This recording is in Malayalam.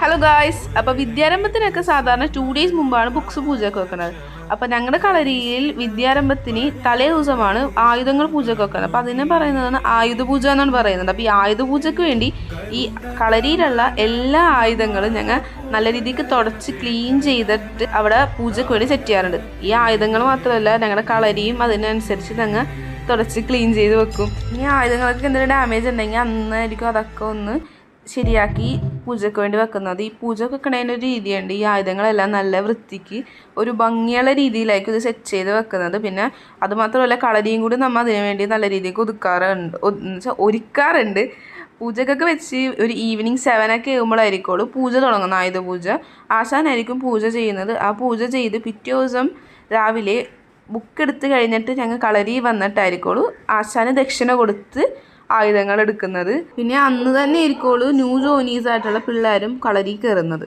ഹലോ ഗായ്സ്, അപ്പോൾ വിദ്യാരംഭത്തിനൊക്കെ സാധാരണ 2 days മുമ്പാണ് ബുക്സ് പൂജയ്ക്ക് വെക്കുന്നത്. അപ്പോൾ ഞങ്ങളുടെ കളരിയിൽ വിദ്യാരംഭത്തിന് തലേ ദിവസമാണ് ആയുധങ്ങൾ പൂജയ്ക്ക് വെക്കുന്നത്. അപ്പോൾ അതിനെ പറയുന്നതാണ് ആയുധ പൂജ എന്നാണ് പറയുന്നത്. അപ്പോൾ ഈ ആയുധ പൂജയ്ക്ക് വേണ്ടി ഈ കളരിയിലുള്ള എല്ലാ ആയുധങ്ങളും ഞങ്ങൾ നല്ല രീതിക്ക് തുടച്ച് ക്ലീൻ ചെയ്തിട്ട് അവിടെ പൂജയ്ക്ക് വേണ്ടി സെറ്റ് ചെയ്യാറുണ്ട്. ഈ ആയുധങ്ങൾ മാത്രമല്ല, ഞങ്ങളുടെ കളരിയും അതിനനുസരിച്ച് ഞങ്ങൾ തുടച്ച് ക്ലീൻ ചെയ്ത് വെക്കും. ഈ ആയുധങ്ങൾക്ക് എന്തെങ്കിലും ഡാമേജ് ഉണ്ടെങ്കിൽ അന്നായിരിക്കും അതൊക്കെ ഒന്ന് ശരിയാക്കി പൂജയ്ക്ക് വേണ്ടി വെക്കുന്നത്. ഈ പൂജ വെക്കണതിൻ്റെ ഒരു രീതിയുണ്ട്. ഈ ആയുധങ്ങളെല്ലാം നല്ല വൃത്തിക്ക് ഒരു ഭംഗിയുള്ള രീതിയിലായിരിക്കും ഇത് സെറ്റ് ചെയ്ത് വെക്കുന്നത്. പിന്നെ അതുമാത്രമല്ല, കളരിയും കൂടി നമ്മൾ അതിനു വേണ്ടി നല്ല രീതിക്ക് ഒരുക്കാറുണ്ട്. പൂജക്കൊക്കെ വെച്ച് ഒരു ഈവനിങ് 7 ഒക്കെ ആകുമ്പോഴായിരിക്കുള്ളൂ പൂജ തുടങ്ങുന്നത്. ആയുധ പൂജ ആശാനായിരിക്കും പൂജ ചെയ്യുന്നത്. ആ പൂജ ചെയ്ത് പിറ്റേ ദിവസം രാവിലെ ബുക്ക് എടുത്ത് കഴിഞ്ഞിട്ട് ഞങ്ങൾ കളരി വന്നിട്ടായിരിക്കുള്ളൂ ആശാന് ദക്ഷിണ കൊടുത്ത് ആയുധങ്ങൾ എടുക്കുന്നത്. പിന്നെ അന്ന് തന്നെ ആയിരിക്കുള്ളൂ ന്യൂ ജോയിനീസ് ആയിട്ടുള്ള പിള്ളേരും കളരി കയറുന്നത്.